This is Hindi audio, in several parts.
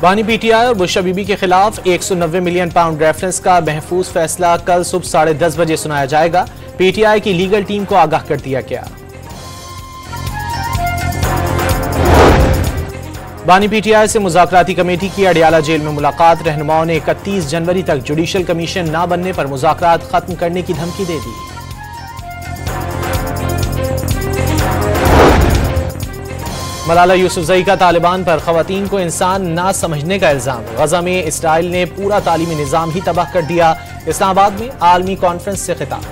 बानी पीटीआई और बुशरा बीबी के खिलाफ 190 मिलियन पाउंड रेफरेंस का महफूज फैसला कल सुबह 10:30 बजे सुनाया जाएगा। पीटीआई की लीगल टीम को आगाह कर दिया गया। बानी पीटीआई से मुज़ाकराती कमेटी की अडियाला जेल में मुलाकात। रहनुमाओं ने 31 जनवरी तक जुडिशल कमीशन न बनने पर मुज़ाकरात खत्म करने की धमकी दे दी। मलाला यूसुफजई का तालिबान पर खवातीन को इंसान ना समझने का इल्जाम। गजा में इसराइल ने पूरा तालीमी निज़ाम ही तबाह कर दिया। इस्लामाबाद में आलमी कॉन्फ्रेंस से खिताब।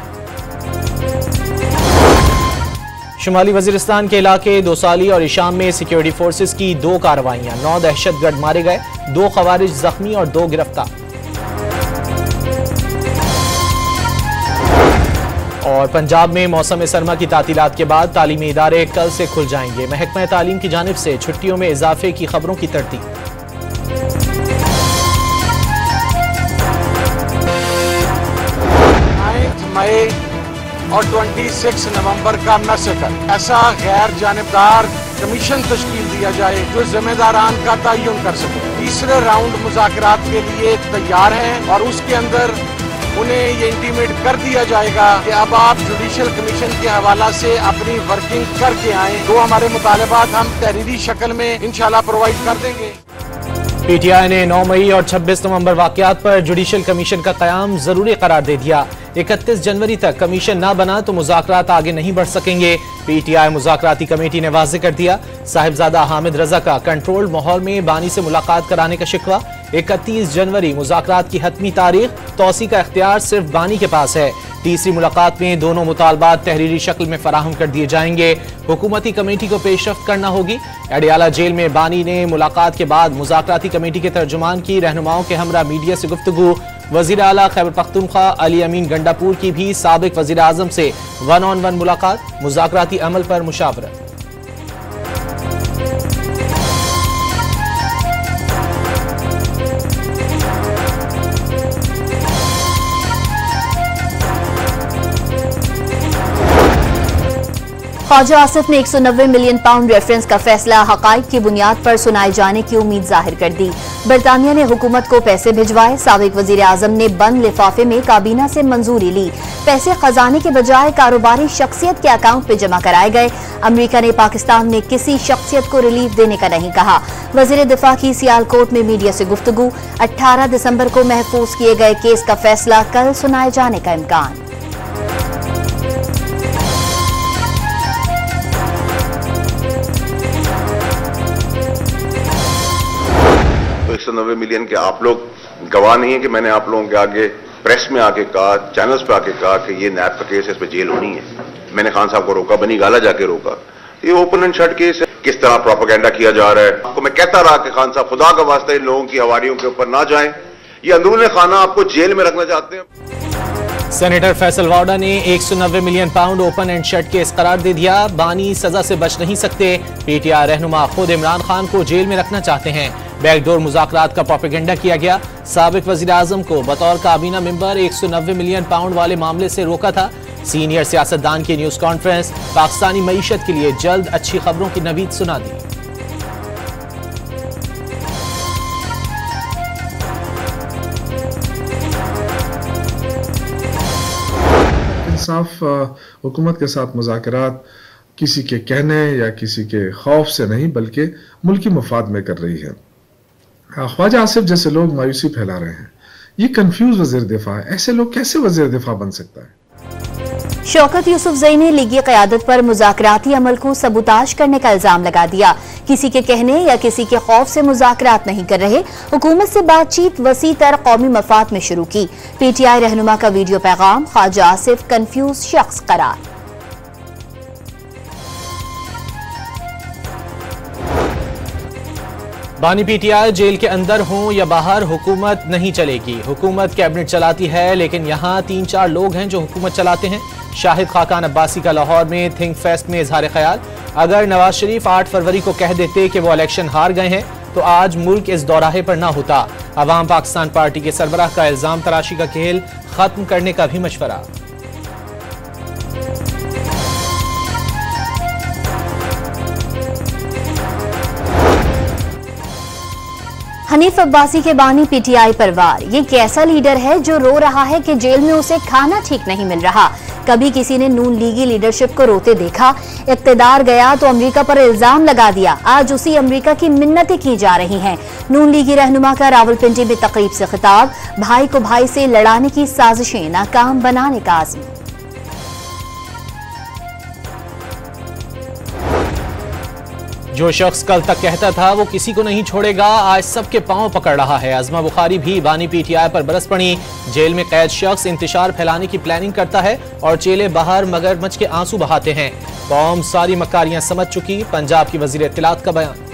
शुमाली वजीरिस्तान के इलाके दोसाली और इशाम में सिक्योरिटी फोर्सेस की 2 कार्रवाइयां। 9 दहशतगर्द मारे गए, 2 खवारिज जख्मी और 2 गिरफ्तार। और पंजाब में मौसम सरमा की तातीलात के बाद तालीमी इदारे कल से खुल जाएंगे। महकमा तालीम की जानिब से छुट्टियों में इजाफे की खबरों की तरतीब। 9 मई और 26 नवंबर का नस्ल ऐसा गैर जानिबदार कमीशन तश्कील दिया जाए जो जिम्मेदारान का तयन कर सके। तीसरे राउंड मुज़ाकरात के लिए तैयार हैं और उसके अंदर उन्हें ये इंटीमेट कर दिया जाएगा कि अब आप जुडिशल कमीशन के हवाला से अपनी वर्किंग करके आएं। तो हमारे मुतालबात हम तहरीरी शक्ल में इंशाल्लाह प्रोवाइड कर देंगे। पीटीआई ने 9 मई और 26 नवंबर वाकयात पर जुडिशल कमीशन का कयाम जरूरी करार दे दिया। 31 जनवरी तक कमीशन न बना तो मुज़ाकरात आगे नहीं बढ़ सकेंगे। पीटीआई मुज़ाकराती कमेटी ने वाज़ेह कर दिया। साहिबजादा हामिद रजा का कंट्रोल्ड माहौल में बानी से मुलाकात कराने का शिकवा। 31 जनवरी मुज़ाकरात की हतमी तारीख, तौसी का इख्तियार सिर्फ बानी के पास है। तीसरी मुलाकात में दोनों मुतालबात तहरीरी शक्ल में फराहम कर दिए जाएंगे। हुकूमती कमेटी को पेशरफ्त करना होगी। अडियाला जेल में बानी ने मुलाकात के बाद मुज़ाकराती कमेटी के तर्जुमान की रहनुमाओं के हमरा मीडिया से गुफ्तगू। वज़ीर आला खैबर पख्तूनख्वा अली अमीन गंडापुर की भी साबिक वज़ीर आज़म से 1-on-1 मुलाकात। मुज़ाकराती अमल पर मुशावरत। ख्वाजा आसिफ ने 190 मिलियन पाउंड रेफरेंस का फैसला हकाइक की बुनियाद पर सुनाए जाने की उम्मीद जाहिर कर दी। बरतानिया ने हुकूमत को पैसे भिजवाए। साबिक वजीर आजम ने बंद लिफाफे में काबीना से मंजूरी ली। पैसे खजाने के बजाय कारोबारी शख्सियत के अकाउंट पे जमा कराए गए। अमरीका ने पाकिस्तान में किसी शख्सियत को रिलीफ देने का नहीं कहा। वजीर दिफा की सियालकोट में मीडिया से गुफ्तगू। 18 दिसंबर को महफूज किए गए केस का फैसला कल सुनाए जाने का इम्कान। तो 190 मिलियन के आप लोग गवाह नहीं है कि मैंने आप लोगों के आगे प्रेस में आके कहा, चैनल्स पे आके कहा कि ये नैब का केस है, इस पे जेल होनी है। मैंने खान साहब को रोका, बनी गाला जाके रोका। ये ओपन एंड शट केस है। किस तरह प्रोपेगेंडा किया जा रहा है। आपको मैं कहता रहा कि खान साहब खुदा का वास्ता इन लोगों की हवारियों के ऊपर ना जाएं। ये अंदरूनी खाना आपको जेल में रखना चाहते हैं। सेनेटर फैसल वाडा ने 190 million pound open and shut case करार दे दिया। बानी सजा से बच नहीं सकते। पीटीआई रहनुमा खुद इमरान खान को जेल में रखना चाहते हैं। बैकडोर मुज़ाकरात का प्रोपेगेंडा किया गया। साबिक वज़ीर आज़म को बतौर काबीना मेंबर 190 मिलियन पाउंड वाले मामले से रोका था। सीनियर सियासतदान की न्यूज़ कॉन्फ्रेंस। पाकिस्तानी मईशत के लिए जल्द अच्छी खबरों की नवीद सुना दी। साफ हुकूमत के साथ मुज़ाकरात किसी के कहने या किसी के खौफ से नहीं बल्कि मुल्की मफाद में कर रही है। ख्वाजा आसिफ जैसे लोग मायूसी फैला रहे हैं। ये कंफ्यूज वज़ीर दिफा है। ऐसे लोग कैसे वज़ीर दिफा बन सकता है? शौकत यूसुफजई ने लीगी क़यादत पर मुज़ाकराती अमल को सबूताज करने का इल्जाम लगा दिया। किसी के कहने या किसी के खौफ से मुज़ाकरात नहीं कर रहे। हुकूमत से बातचीत वसी तर कौमी मफाद में शुरू की। पीटीआई रहनुमा का वीडियो पैगाम। ख्वाजा आसिफ कंफ्यूज शख्स करार। बानी पीटीआई जेल के अंदर हों या बाहर हुकूमत नहीं चलेगी। हुकूमत कैबिनेट चलाती है लेकिन यहाँ 3-4 लोग हैं जो हुकूमत चलाते हैं। शाहिद खाकान अब्बासी का लाहौर में थिंक फेस्ट में इजहार ख्याल। अगर नवाज शरीफ 8 फरवरी को कह देते कि वो इलेक्शन हार गए हैं तो आज मुल्क इस दौराहे पर ना होता। अवाम पाकिस्तान पार्टी के सरबराह का इल्जाम तराशी का खेल खत्म करने का भी मशवरा। हनीफ अब्बासी के बानी पीटीआई पर वार। ये कैसा लीडर है जो रो रहा है कि जेल में उसे खाना ठीक नहीं मिल रहा। कभी किसी ने नून लीगी लीडरशिप को रोते देखा? इक्तदार गया तो अमेरिका पर इल्जाम लगा दिया। आज उसी अमेरिका की मिन्नतें की जा रही हैं। नून लीगी रहनुमा का रावलपिंडी में तकरीब से खिताब। भाई को भाई से लड़ाने की साजिशें नाकाम बनाने का आज़म। जो शख्स कल तक कहता था वो किसी को नहीं छोड़ेगा, आज सबके पांव पकड़ रहा है। अज़मा बुखारी भी बानी पीटीआई पर बरस पड़ी। जेल में कैद शख्स इंतशार फैलाने की प्लानिंग करता है और चेले बाहर मगरमच्छ के आंसू बहाते हैं। कौम सारी मकारियां समझ चुकी। पंजाब की वज़ीर इत्तलात का बयान।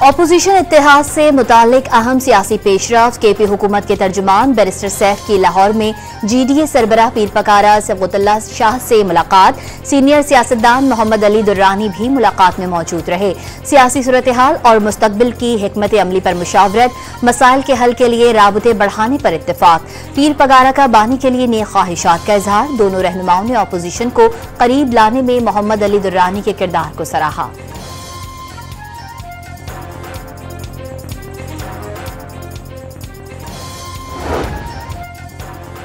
अपोजिशन इत्तेहाद से मुतालिक अहम सियासी पेशरफ्त। केपी हुकूमत के तर्जुमान बैरिस्टर सैफ की लाहौर में जीडीए सरबराह पीर पकारा सब्गतुल्लाह शाह से मुलाकात। सीनियर सियासतदान मोहम्मद अली दुर्रानी भी मुलाकात में मौजूद रहे। सियासी सूरत हाल और मुस्तकबिल की हिकमत अमली पर मुशावरत। मसाइल के हल के लिए राबते बढ़ाने पर इत्तेफाक। पीर पगारा का बानी के लिए नेक ख्वाहिशात का इजहार। दोनों रहनुमाओं ने अपोजिशन को करीब लाने में मोहम्मद अली दुर्रानी के किरदार को सराहा।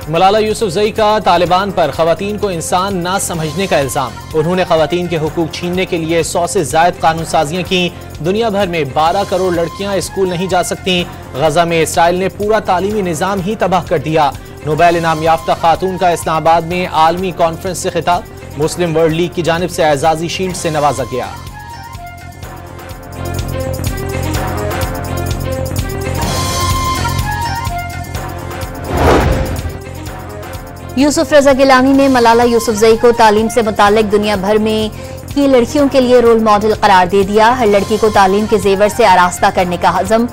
मलाला यूसुफजई का तालिबान पर खवातीन को इंसान ना समझने का इल्जाम। उन्होंने खवातीन के हुकूक छीनने के लिए 100 से जायद कानून साजियां की। दुनिया भर में 12 करोड़ लड़कियां स्कूल नहीं जा सकती। गजा में इसराइल ने पूरा तालीमी निजाम ही तबाह कर दिया। नोबेल इनाम याफ्ता खातून का इस्लामाबाद में आलमी कॉन्फ्रेंस से खिताब। मुस्लिम वर्ल्ड लीग की जानिब से एजाजी शील्ड से नवाजा गया। यूसुफ रजा गिलानी ने मलाला यूसुफजई को तालीम से मुतालिक दुनिया भर में की लड़कियों के लिए रोल मॉडल करार दे दिया। हर लड़की को तालीम के जेवर से आरास्ता करने का हज़म।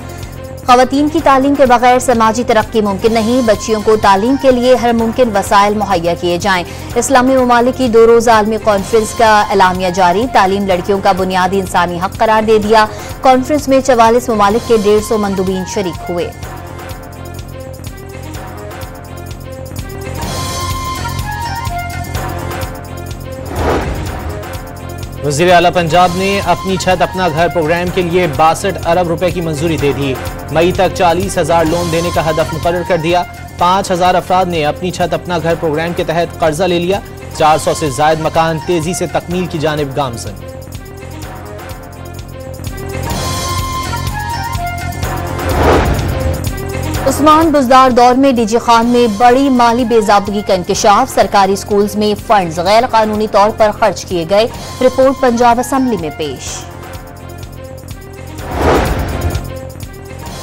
ख़वातीन की तालीम के बगैर समाजी तरक्की मुमकिन नहीं। बच्चियों को तालीम के लिए हर मुमकिन वसाइल मुहैया किए जाएं। इस्लामी ममालिक की 2 रोज़ा आलमी कॉन्फ्रेंस का एलामिया जारी। तालीम लड़कियों का बुनियादी इंसानी हक करार दे दिया। कॉन्फ्रेंस में 44 ममालिक के 150 मंदूबीन शरीक हुए। वज़ीर आला पंजाब ने अपनी छत अपना घर प्रोग्राम के लिए 62 अरब रुपए की मंजूरी दे दी। मई तक 40,000 लोन देने का हदफ मुकर्रर कर दिया। 5,000 अफराद ने अपनी छत अपना घर प्रोग्राम के तहत कर्जा ले लिया। 400 से जायद मकान तेजी से तकमील की जानिब गामजन। उस्मान बुजदार दौर में डीजी खान में बड़ी माली बेज़ाबतगी का इंकशाफ। सरकारी स्कूल्स में फंड्स गैर कानूनी तौर पर खर्च किए गए। रिपोर्ट पंजाब असम्बली में पेश।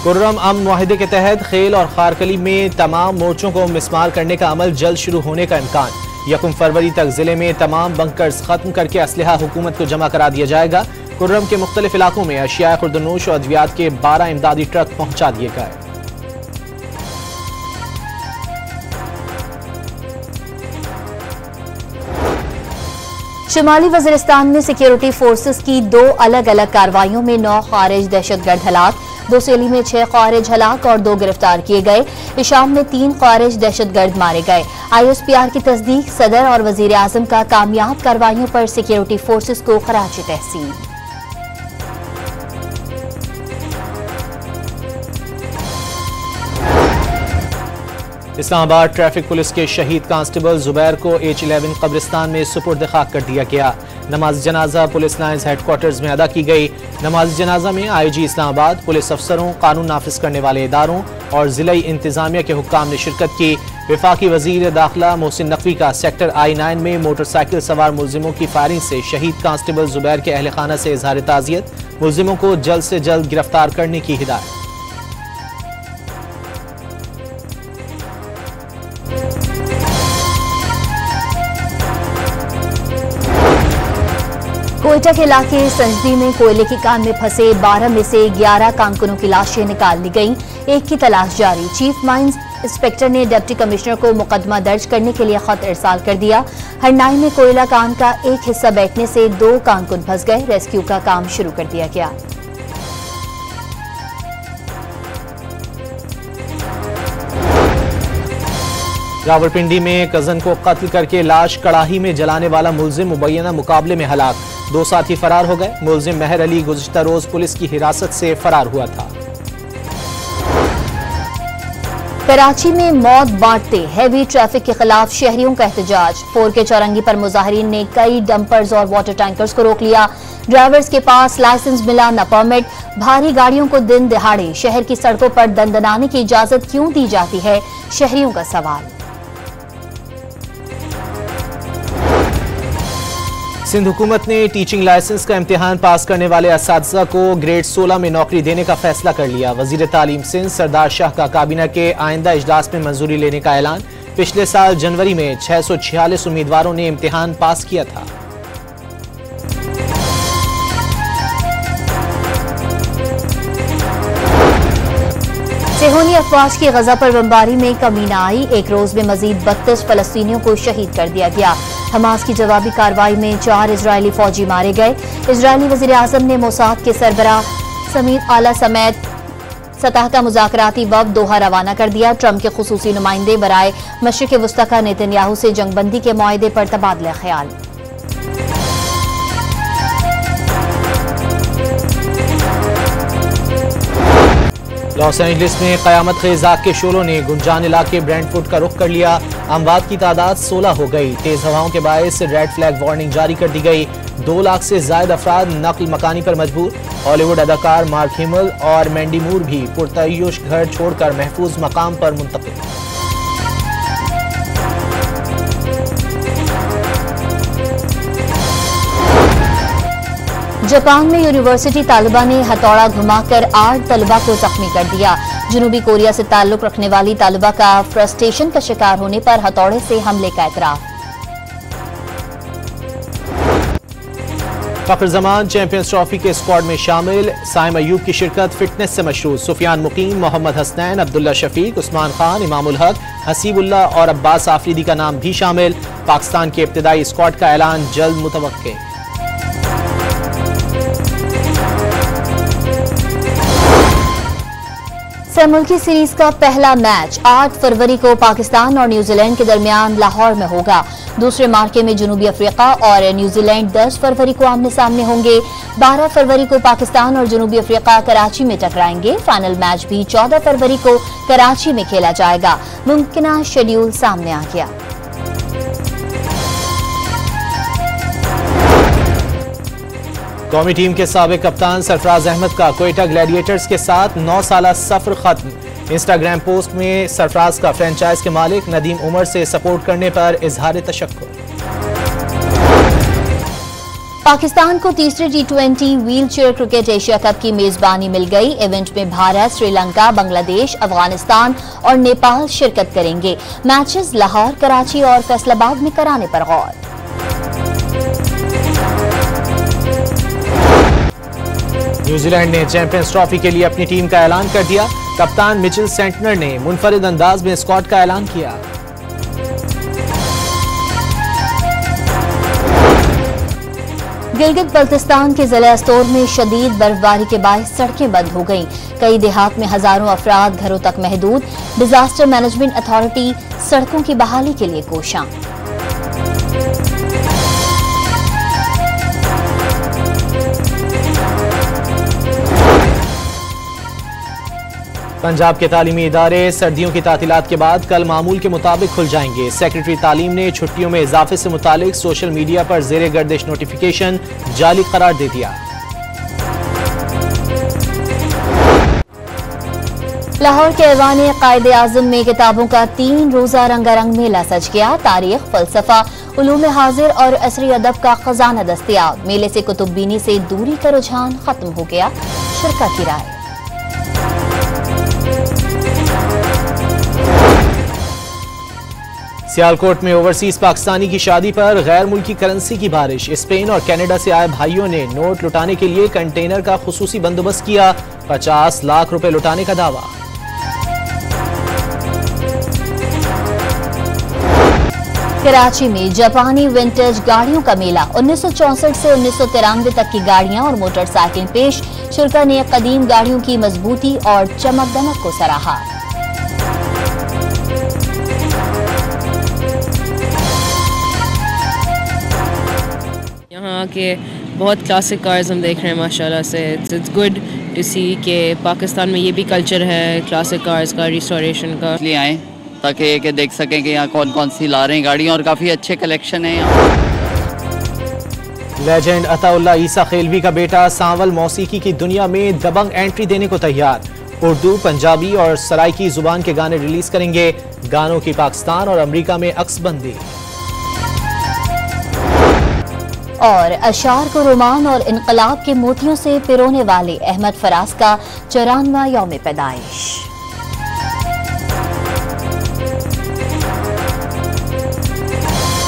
कुर्रम अमन मुआहिदे के तहत खेल और खारकली में तमाम मोर्चों को मिसमार करने का अमल जल्द शुरू होने का इम्कान। 1 फरवरी तक जिले में तमाम बंकर्स खत्म करके असलहा हुकूमत को जमा करा दिया जाएगा। कुर्रम के मुख्तलिफ इलाकों में अशिया खुर्दनोश और अद्वियात के 12 इमदादी ट्रक पहुंचा दिए गए। शुमाली वज़ीरिस्तान में सिक्योरिटी फोर्सेस की 2 अलग अलग कार्रवाइयों में 9 खारिज दहशतगर्द हलाक। दोसेली में 6 खारिज हलाक और 2 गिरफ्तार किए गए। इशाम में 3 खारिज दहशतगर्द मारे गए। ISPR की तस्दीक। सदर और वजीर आजम का कामयाब कार्रवाइयों पर सिक्योरिटी फोर्सेस को खराज तहसीन। इस्लामाबाद ट्रैफिक पुलिस के शहीद कांस्टेबल जुबैर को H11 कब्रिस्तान में सुपुर्द खाक कर दिया गया। नमाज जनाजा पुलिस लाइन्स हेडक्वार्टर्स में अदा की गई। नमाज जनाजा में IG इस्लामाबाद, पुलिस अफसरों, कानून नाफिज करने वाले इदारों और जिला इंतजामिया के हुक्काम ने शिरकत की। वफाकी वजीर दाखिला मोहसिन नकवी का सेक्टर I9 में मोटरसाइकिल सवार मुलजिमों की फायरिंग से शहीद कांस्टेबल जुबैर के अहल खाना से इजहार ताज़ियत। मुलजिमों को जल्द से जल्द गिरफ्तार करने की हिदायत। कोयटा के इलाके संजदी में कोयले की कान में फंसे 12 में से 11 कामकुनों की लाशें निकाल ली गईं। एक की तलाश जारी। चीफ माइंस इंस्पेक्टर ने डिप्टी कमिश्नर को मुकदमा दर्ज करने के लिए खत इरसाल कर दिया। हरनाई में कोयला कान का एक हिस्सा बैठने से 2 कानकुन फंस गए। रेस्क्यू का काम शुरू कर दिया गया। रावलपिंडी में कजन को कत्ल करके लाश कड़ाही में जलाने वाला मुलजिम मुबैना मुकाबले में हलाक। 2 साथी फरार हो गए। मुलजिम मेहर अली गुज़िश्ता रोज पुलिस की हिरासत से फरार हुआ था। कराची में मौत बांटते हैवी ट्रैफिक के खिलाफ शहरियों का एहतजाज। 4K चौरंगी पर मुजाहिरीन ने कई डंपर्स और वाटर टैंकर्स को रोक लिया। ड्राइवर्स के पास लाइसेंस मिला न परमिट। भारी गाड़ियों को दिन दिहाड़े शहर की सड़कों पर दंदनाने की इजाजत क्यों दी जाती है, शहरियों का सवाल। सिंध हुकूमत ने टीचिंग लाइसेंस का इम्तिहान पास करने वाले असातिज़ा को ग्रेड 16 में नौकरी देने का फैसला कर लिया। वजीर तालीम सिंध सरदार शाह का काबीना के आइंदा इजलास में मंजूरी लेने का ऐलान। पिछले साल जनवरी में 646 उम्मीदवारों ने इम्तिहान पास किया था। सेहोनी अफवाज की गजा पर बमबारी में कमी न आई। एक रोज में मजीद 32 फलस्तीनियों को शहीद कर दिया गया। हमास की जवाबी कार्रवाई में 4 इजरायली फौजी मारे गए। इजरायली वजीर आजम ने मोसाद के सरबराह समीर आला समेत सतह का मुज़ाकराती वफ़द दोहा रवाना कर दिया। ट्रंप के खुसूसी नुमाइंदे बराए मशरिक़ वस्ता का नेतन्याहू से जंगबंदी के मुआहदे पर तबादला ख्याल। लॉस एंजलिस में क़यामत ख़ेज़ आग के शोलों ने गुंजान इलाके ब्रेंटफुड का रुख कर लिया। अमवात की तादाद 16 हो गई। तेज हवाओं के बायस रेड फ्लैग वार्निंग जारी कर दी गई। 2 लाख से ज्यादा अफराद नकल मकानी पर मजबूर। हॉलीवुड अदाकार मार्क हिमल और मैंडी मूर भी पुरतयश घर छोड़कर महफूज मकाम पर मुंतकिल। जापान में यूनिवर्सिटी तालिबा ने हथौड़ा घुमाकर 8 तलबा को जख्मी कर दिया। जनूबी कोरिया से ताल्लुक रखने वाली तालिबा का फ्रस्ट्रेशन का शिकार होने पर हथौड़े से हमले का एतराफ। फखर जमान चैंपियंस ट्रॉफी के स्क्वाड में शामिल। साइम अयूब की शिरकत फिटनेस से मशरूत। सुफियान मुकीम, मोहम्मद हसनैन, अब्दुल्ला शफीक, उस्मान खान, इमामुल हक, हसीबुल्ला और अब्बास आफरीदी का नाम भी शामिल। पाकिस्तान के इब्तिदाई स्क्वाड का ऐलान जल्द मुतवक्के। मुल्की सीरीज का पहला मैच 8 फरवरी को पाकिस्तान और न्यूजीलैंड के दरमियान लाहौर में होगा। दूसरे मार्के में जनूबी अफ्रीका और न्यूजीलैंड 10 फरवरी को आमने सामने होंगे। 12 फरवरी को पाकिस्तान और जनूबी अफ्रीका कराची में टकराएंगे। फाइनल मैच भी 14 फरवरी को कराची में खेला जाएगा। मुमकिन शेड्यूल सामने आ गया। कौमी टीम के साबिक कप्तान सरफराज अहमद का क्वेटा ग्लैडिएटर्स के साथ 9 साला सफर खत्म। इंस्टाग्राम पोस्ट में सरफराज का फ्रेंचाइज के मालिक नदीम उमर से सपोर्ट करने पर इजहार तशक्कुर। पाकिस्तान को तीसरे T20 wheel chair cricket Asia cup की मेजबानी मिल गई। इवेंट में भारत, श्रीलंका, बांग्लादेश, अफगानिस्तान और नेपाल शिरकत करेंगे। मैचेस लाहौर, कराची और फैसलाबाद में कराने पर गौर। न्यूजीलैंड ने चैंपियंस ट्रॉफी के लिए अपनी टीम का ऐलान कर दिया। कप्तान मिचेल सेंटनर ने मुनफरिद अंदाज में स्क्वाड का ऐलान किया। गिलगित बल्तिस्तान के जिला अस्तोर में शदीद बर्फबारी के बायस सड़कें बंद हो गईं। कई देहात में हजारों अफराद घरों तक महदूद। डिजास्टर मैनेजमेंट अथॉरिटी सड़कों की बहाली के लिए कोशां। पंजाब के तालीमी इदारे सर्दियों की तातीलात के बाद कल मामूल के मुताबिक खुल जाएंगे। सेक्रेटरी तालीम ने छुट्टियों में इजाफे से मुतालिक सोशल मीडिया पर जेरे गर्दिश नोटिफिकेशन जाली करार दे दिया। लाहौर के ऐवान कायदे आजम में किताबों का 3 रोजा रंगारंग मेला सज गया। तारीख, फलसफा, उलूम हाजिर और असरी अदब का खजाना दस्तयाब। मेले से कुतुबबीनी से दूरी का रुझान खत्म हो गया। शिरका की राय। सियालकोट में ओवरसीज पाकिस्तानी की शादी पर गैर मुल्की करेंसी की बारिश। स्पेन और कनाडा से आए भाइयों ने नोट लुटाने के लिए कंटेनर का खुसूसी बंदोबस्त किया। 50 लाख रुपए लुटाने का दावा। कराची में जापानी विंटेज गाड़ियों का मेला। 1964 से 1993 तक की गाड़ियां और मोटरसाइकिल पेश। शुरा ने कदीम गाड़ियों की मजबूती और चमक दमक को सराहा। यहाँ के बहुत क्लासिक कार्स हम देख रहे हैं माशाल्लाह से। इट्स गुड टू सी कि पाकिस्तान में ये भी कल्चर है क्लासिक कार्स का, रिस्टोरेशन का। इसलिए आएँ ताकि ये देख सकें कि यहाँ कौन कौन सी ला रहे हैं गाड़ियाँ, और काफ़ी अच्छे कलेक्शन है यहाँ। लेजेंड अताउल्लाह ईसा खेलवी का बेटा सांवल मौसीकी की दुनिया में दबंग एंट्री देने को तैयार। उर्दू, पंजाबी और सराइकी जुबान के गाने रिलीज करेंगे। गानों की पाकिस्तान और अमेरिका में अक्सबंदी। और अशार को रोमान और इनकलाब के मोतियों से पिरोने वाले अहमद फराज का 94वां यौम पैदाइश।